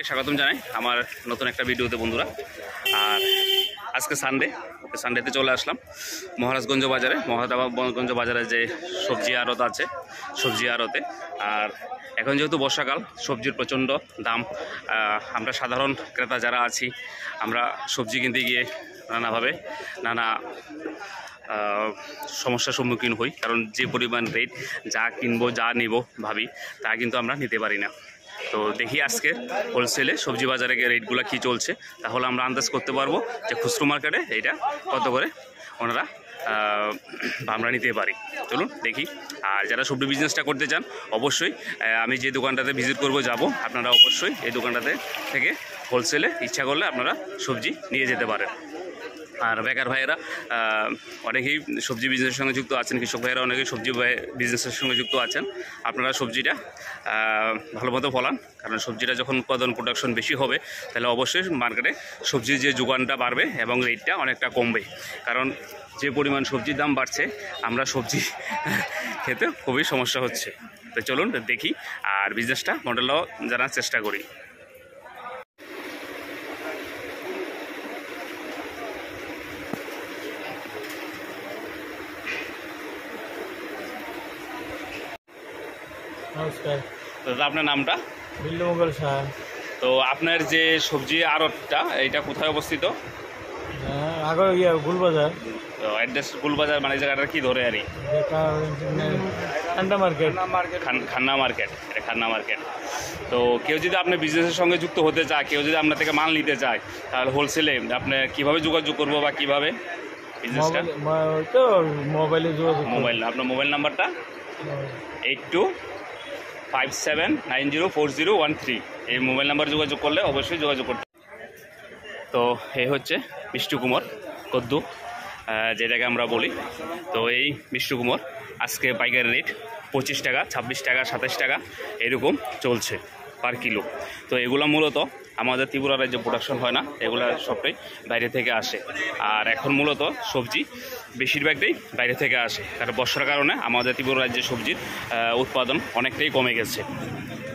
স্বাগতম জানাই আমার নতুন একটা ভিডিওতে বন্ধুরা। আর আজকে সানডেতে চলে আসলাম মহারাজগঞ্জ বাজারে যে সবজি আড়ত আছে, সবজি আড়তে। আর এখন যেহেতু বর্ষাকাল, সবজির প্রচণ্ড দাম। আমরা সাধারণ ক্রেতা যারা আছি, আমরা সবজি কিনতে গিয়ে নানা সমস্যার সম্মুখীন হই। কারণ যে পরিমাণ রেট, যা কিনবো যা নেব ভাবি, তা কিন্তু আমরা নিতে পারি না। তো দেখি আজকে হোলসেলে সবজি বাজারে রেটগুলো কি চলছে, তাহলে আমরা আন্দাজ করতে পারবো যে খুচরো মার্কেটে এটা কত করে ওনারা আমরা নিতে পারি। চলুন দেখি। আর যারা সবজি বিজনেসটা করতে চান, অবশ্যই আমি যে দোকানটাতে ভিজিট করব যাব, আপনারা অবশ্যই এই দোকানটাতে থেকে হোলসেলে ইচ্ছা করলে আপনারা সবজি নিয়ে যেতে পারেন। আর বেকার ভাইয়েরা অনেকেই সবজি বিজনেসের সঙ্গে যুক্ত আছেন, কৃষক ভাইয়েরা অনেকেই সবজি বিজনেসের সঙ্গে যুক্ত আছেন। আপনারা সবজিটা ভালো মতো ফলান, কারণ সবজিটা যখন উৎপাদন প্রোডাকশন বেশি হবে, তাহলে অবশ্যই মার্কেটে সবজির যে যোগানটা বাড়বে এবং রেটটা অনেকটা কমবে। কারণ যে পরিমাণ সবজির দাম বাড়ছে, আমরা সবজি খেতে খুবই সমস্যা হচ্ছে। তো চলুন দেখি আর বিজনেসটা মডেলও জানার চেষ্টা করি। নমস্কার দাদা, আপনার নামটা? বিল্লু মোগল শাহ। তো আপনার যে সবজি আড়তটা, এটা কোথায় অবস্থিত? আগে গুলবাজার। তো অ্যাড্রেস গুলবাজার মানে জায়গাটা কি ধরে আর খান্না মার্কেট। খান্না মার্কেট, এটা খান্না মার্কেট। তো কেউ যদি আপনার বিজনেসের সঙ্গে যুক্ত হতে চায়, কেউ যদি আপনার থেকে মাল নিতে চায়, তাহলে হোলসেলে আপনার কীভাবে যোগাযোগ করবো বা কীভাবে বিজনেসটা? তো মোবাইলে যোগাযোগ। আপনার মোবাইল নাম্বারটা 8257904013, এই মোবাইল নাম্বার যোগাযোগ করলে অবশ্যই যোগাযোগ করতে। তো এই হচ্ছে মিষ্টি কুমোর কদ্দু, যেটাকে আমরা বলি। তো এই মিষ্টি কুমোর আজকে পাইকারি রেট 25 টাকা, 26 টাকা, 27 টাকা এরকম চলছে পার কিলো। তো এগুলো মূলত আমাদের ত্রিপুরা রাজ্যে প্রোডাকশন হয় না, এগুলো সবটাই বাইরে থেকে আসে। আর এখন মূলত সবজি বেশিরভাগটাই বাইরে থেকে আসে, কারণ বর্ষার কারণে আমাদের ত্রিপুরা রাজ্যে সবজির উৎপাদন অনেকটাই কমে গেছে।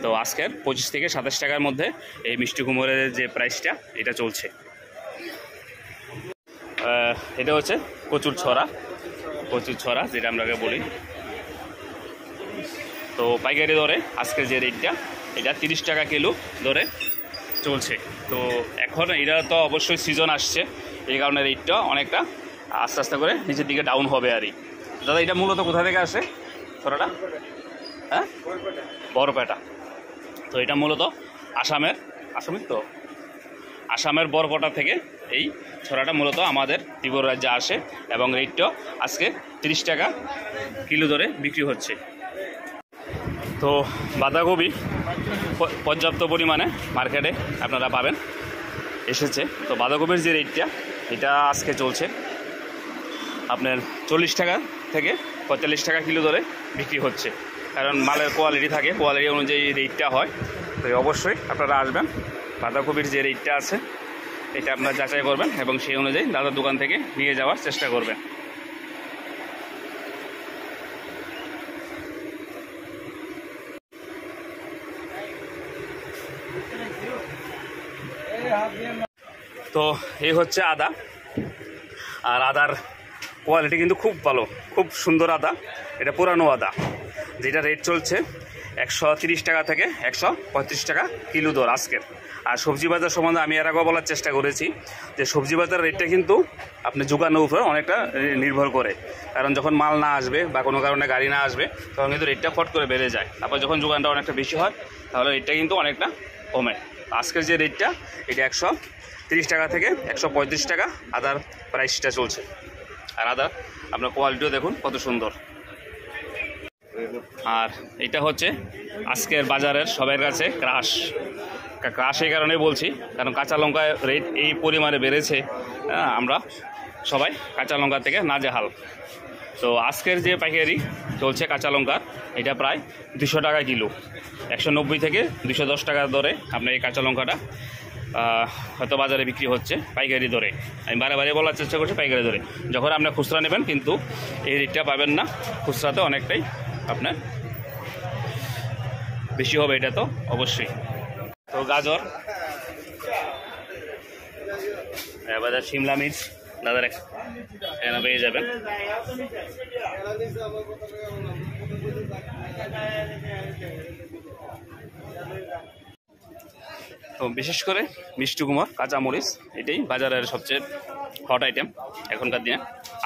তো আজকের 25 থেকে 27 টাকার মধ্যে এই মিষ্টি কুমড়ের যে প্রাইসটা, এটা চলছে। এটা হচ্ছে কচুর ছড়া যেটা আমরা বলি। তো পাইকারি দরে আজকের যে রেটটা, এটা 30 টাকা কিলো দরে চলছে। তো এখন এটা তো অবশ্যই সিজন আসছে, এই কারণে রেটটা অনেকটা আস্তে আস্তে করে নিচের দিকে ডাউন হবে আর কি। দাদা, এটা মূলত কোথা থেকে আসে ছড়াটা? হ্যাঁ, বড়পেটা। তো এটা মূলত আসামের বরপেটা থেকে এই ছড়াটা মূলত আমাদের ত্রিপুরা রাজ্যে আসে, এবং রেটটা আজকে 30 টাকা কিলো দরে বিক্রি হচ্ছে। তো বাঁধাকপি পর্যাপ্ত পরিমাণে মার্কেটে আপনারা পাবেন, এসেছে। তো বাঁধাকপির যে রেটটা, এটা আজকে চলছে আপনার 40 টাকা থেকে 45 টাকা কিলো দরে বিক্রি হচ্ছে। কারণ মালের কোয়ালিটি থাকে, কোয়ালিটি অনুযায়ী রেটটা হয়। তো অবশ্যই আপনারা আসবেন, বাঁধাকপির যে রেটটা আছে এটা আপনারা যাচাই করবেন এবং সেই অনুযায়ী দাদার দোকান থেকে নিয়ে যাওয়ার চেষ্টা করবেন। তো এই হচ্ছে আদা। আর আদার কোয়ালিটি কিন্তু খুব ভালো, খুব সুন্দর আদা। এটা পুরানো আদা, যেটা রেট চলছে 130 টাকা থেকে 135 টাকা কিলো দর আজকের। আর সবজি বাজার সম্বন্ধে আমি এর আগেও বলার চেষ্টা করেছি যে সবজি বাজার রেটটা কিন্তু আপনি যোগানোর উপরে অনেকটা নির্ভর করে। কারণ যখন মাল না আসবে বা কোনো কারণে গাড়ি না আসবে, তখন কিন্তু রেটটা ফট করে বেড়ে যায়। তারপর যখন যোগানটা অনেকটা বেশি হয়, তাহলে রেটটা কিন্তু অনেকটা কমে। আজকের যে রেটটা, এটা 130 টাকা থেকে 135 টাকা আদার প্রাইসটা চলছে। আর আদা আপনার কোয়ালিটিও দেখুন কত সুন্দর। আর এটা হচ্ছে আজকের বাজারের সবার কাছে ক্রাশ এই কারণে বলছি, কারণ কাঁচা লঙ্কার রেট এই পরিমাণে বেড়েছে, আমরা সবাই কাঁচা লঙ্কা থেকে নাজেহাল। তো আজকের যে পাইকারি চলছে কাঁচা লঙ্কার, এটা প্রায় 200 টাকা কিলো, 190 থেকে 210 টাকা দরে আপনার এই কাঁচা লঙ্কাটা হয়তো বাজারে বিক্রি হচ্ছে পাইকারি দরে। আমি বারে বারে বলার চেষ্টা করছি পাইকারি দরে। যখন আপনার খুচরা নেবেন কিন্তু এই রেটটা পাবেন না, খুচরাতে অনেকটাই আপনার বেশি হবে, এটা তো অবশ্যই। তো গাজর, বাজার শিমলা মির্চ দাদার এখানে পেয়ে যাবেন। তো বিশেষ করে মিষ্টি কুমড়, কাঁচামরিচ, এটাই বাজারের সবচেয়ে হট আইটেম এখনকার দিনে।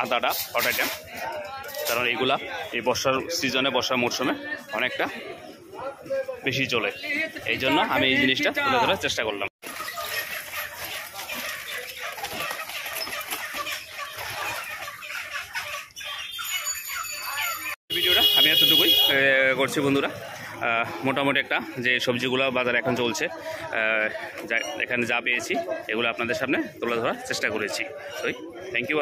আদাটা হট আইটেম, কারণ এইগুলা এই বর্ষার সিজনে, বর্ষার মরশুমে অনেকটা বেশি চলে। এই জন্য আমি এই জিনিসটা তুলে ধরার চেষ্টা করলাম। ভিডিওটা আমি এতটুকুই করছি বন্ধুরা। মোটামুটি একটা যে সবজিগুলো বাজারে এখন চলছে, এখানে যা পেয়েছি এগুলো আপনাদের সামনে তুলে ধরার চেষ্টা করেছি। তো থ্যাংক ইউ।